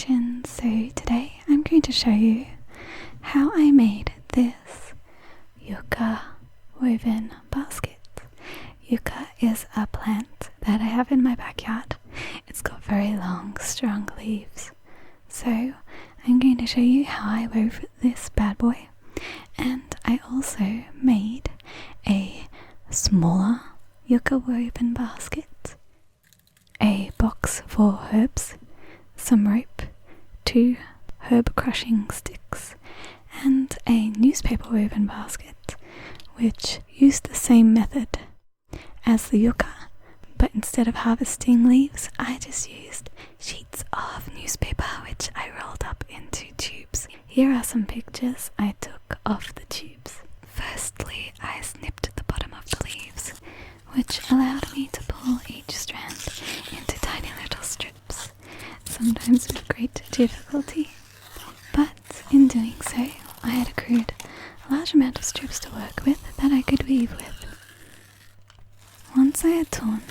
kitchen. So today I'm going to show you how I made this yucca woven basket. Yucca is a plant that I have in my backyard. It's got very long, strong leaves. So I'm going to show you how I wove this bad boy. And I also made a smaller yucca woven basket, a box for herbs, some rope, 2 herb crushing sticks, and a newspaper woven basket which used the same method as the yucca, but instead of harvesting leaves I just used sheets of newspaper which I rolled up into tubes. Here are some pictures I took of the tubes. Firstly, I snipped the bottom of the leaves, which allowed me to pull each strand into tiny little strips, sometimes with great difficulty, but in doing so I had accrued a large amount of strips to work with that I could weave with. Once I had torn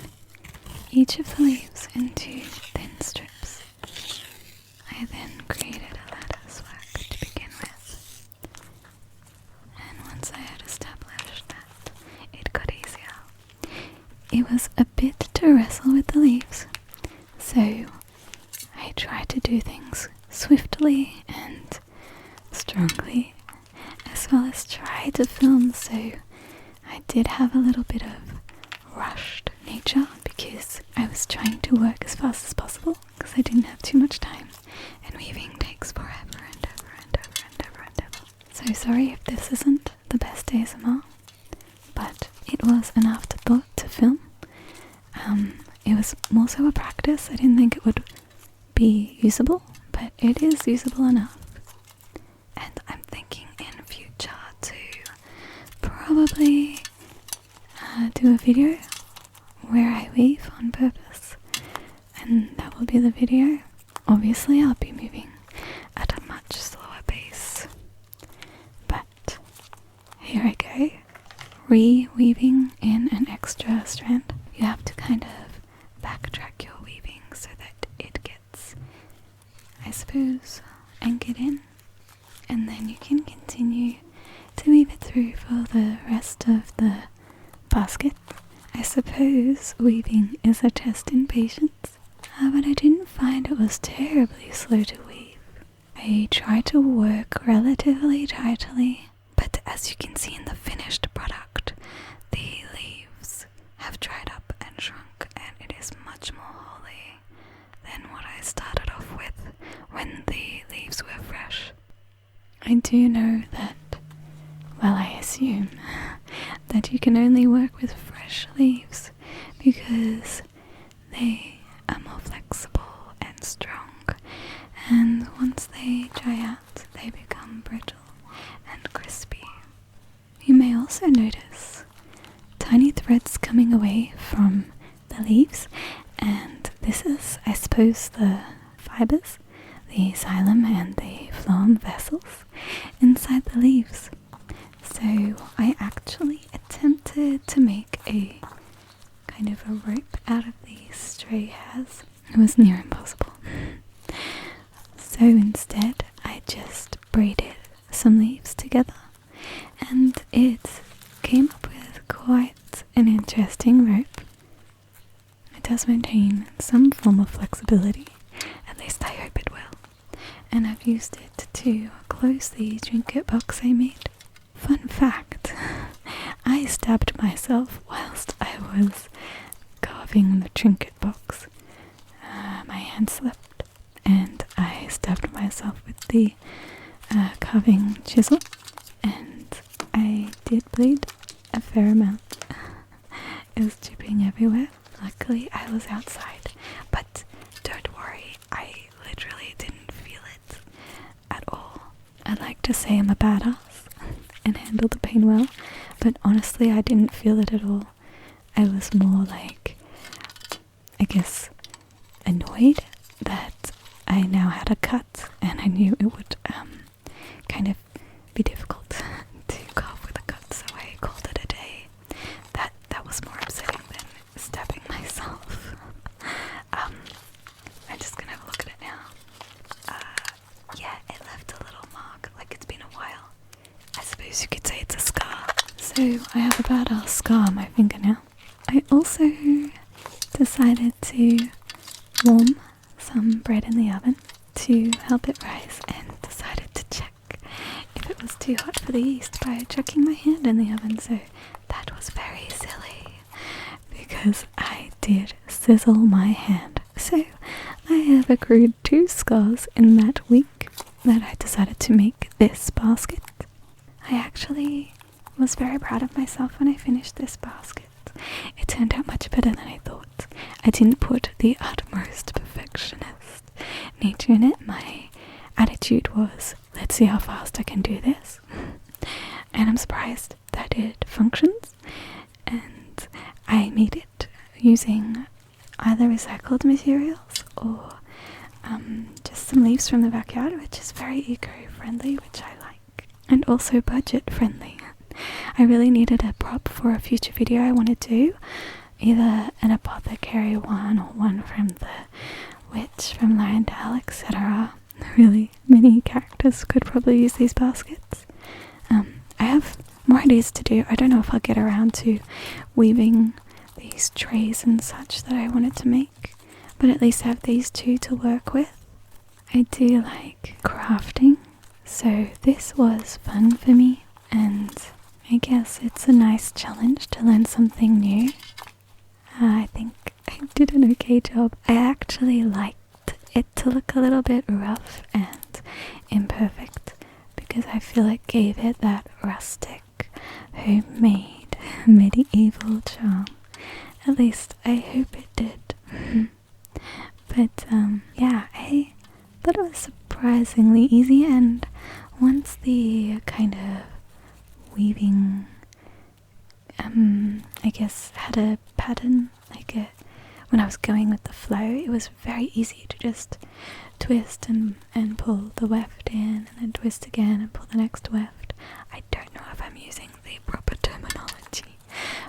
each of the leaves into thin strips, I then created a lattice work to begin with, and once I had established that, it got easier. It was a bit to wrestle with the leaves, so I tried to do things swiftly and strongly, as well as try to film, so I did have a little bit of rushed nature because I was trying to work as fast as possible because I didn't have too much time, and weaving takes forever and ever and ever and ever and ever. So sorry if this isn't the best ASMR, but it was an afterthought to film. It was more so a practice. I didn't think it would be usable, but it is usable enough. And I'm thinking in future to probably do a video where I weave on purpose, and that will be the video. Obviously I'll be moving at a much slower pace, but here I go, re-weaving in an extra strand. You have to kind of backtrack your weaving so that it gets, I suppose, anchored in, and then you can continue to weave it through for the rest of the basket. I suppose weaving is a test in patience, but I didn't find it was terribly slow to weave. I tried to work relatively tightly, but as you can see in the finished product, the leaves have dried up and shrunk, and it is much more holey than what I started off with when the leaves were fresh. I do know that, well, I assume that you can only work with fresh leaves because they are more flexible and strong, and once they dry out they become brittle and crispy. You may also notice tiny threads coming away from the leaves, and this is, I suppose, the fibers, the xylem and the phloem vessels inside the leaves. So I actually attempted to make a kind of a rope out of these stray hairs. It was near impossible. So instead I just braided some leaves together, and it came up with quite an interesting rope. It does maintain some form of flexibility, at least I hope it will, and I've used it to close the trinket box I made. Fun fact, I stabbed myself whilst I was carving the trinket box. My hand slipped and I stabbed myself with the carving chisel, and I did bleed a fair amount. It was dripping everywhere. Luckily I was outside, but don't worry, I literally didn't feel it at all. I'd like to say I'm a badass and handle the pain well, but honestly I didn't feel it at all. I was more like, I guess, annoyed that I now had a cut, and I knew it would kind of be difficult to carve with a cut, so I called it a day. That was more upsetting than stabbing myself. I'm just gonna have a look at it now. suppose you could say it's a scar. So I have about a scar on my finger now. I also decided to warm some bread in the oven to help it rise, and decided to check if it was too hot for the yeast by chucking my hand in the oven. So that was very silly because I did sizzle my hand. So I have accrued 2 scars in that week that I decided to make this basket. I actually was very proud of myself when I finished this basket. It turned out much better than I thought. I didn't put the utmost perfectionist nature in it. My attitude was, let's see how fast I can do this. And I'm surprised that it functions. And I made it using either recycled materials or just some leaves from the backyard, which is very eco-friendly, which I like, and also budget-friendly. I really needed a prop for a future video I want to do, either an apothecary one or one from the witch from Lyrandale, etc. Really, many characters could probably use these baskets. I have more ideas to do. I don't know if I'll get around to weaving these trays and such that I wanted to make, but at least I have these 2 to work with. I do like crafting, so this was fun for me, and I guess it's a nice challenge to learn something new. I think I did an okay job. I actually liked it to look a little bit rough and imperfect because I feel it gave it that rustic, homemade, medieval charm. At least I hope it did. But yeah, I thought it was surprisingly easy, and once the kind of weaving I guess had a pattern, like when I was going with the flow, it was very easy to just twist and pull the weft in, and then twist again and pull the next weft. I don't know if I'm using the proper terminology,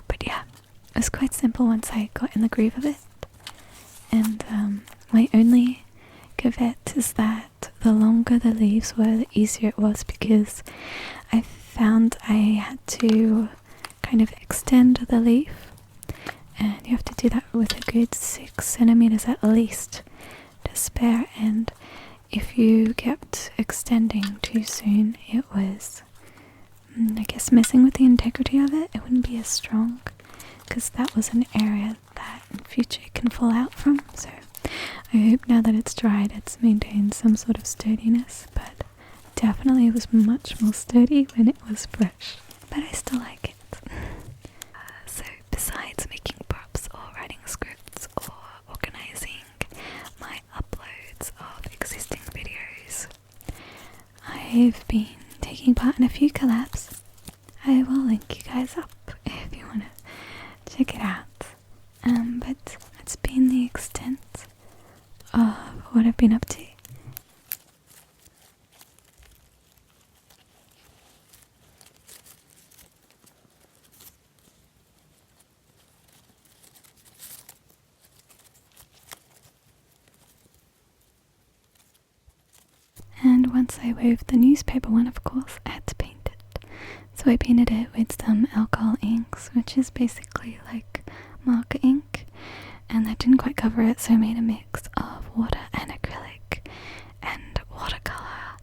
but yeah, it was quite simple once I got in the groove of it. And my only caveat is that the longer the leaves were, the easier it was, because I found I had to kind of extend the leaf, and you have to do that with a good 6 centimeters at least to spare, and if you kept extending too soon, it was, I guess, messing with the integrity of it. It wouldn't be as strong, because that was an area that in future it can fall out from. So I hope now that it's dried, it's maintained some sort of sturdiness, but definitely it was much more sturdy when it was fresh, but I still like it. So besides making props or writing scripts or organizing my uploads of existing videos, I've been taking part in a few collabs. I will link you guys up if you want to check it out. But that's been the extent of what I've been up to. And once I wove the newspaper one, of course, I had to paint it. So I painted it with some alcohol inks, which is basically like marker ink, and that didn't quite cover it, so I made a mix of water and acrylic and watercolor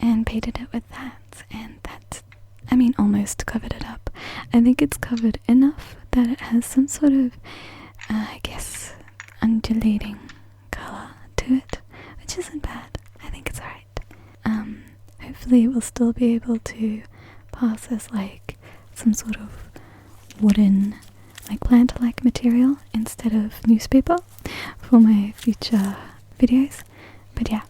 and painted it with that, and that, almost covered it up. I think it's covered enough that it has some sort of, I guess, undulating colour to it, which isn't bad. I think it's alright. Hopefully it will still be able to pass as like some sort of wooden, like plant-like material instead of newspaper for my future videos. But yeah.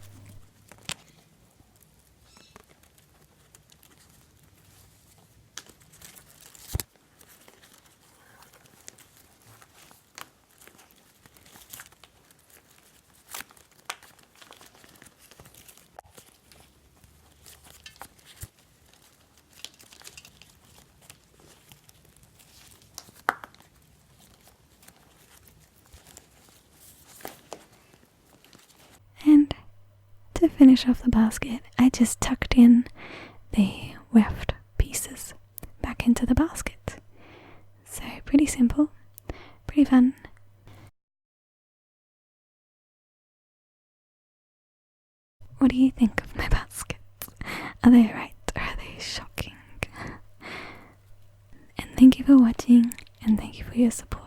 And to finish off the basket, I just tucked in the weft piece pieces back into the basket. So pretty simple, pretty fun. What do you think of my baskets? Are they right or are they shocking? And thank you for watching, and thank you for your support.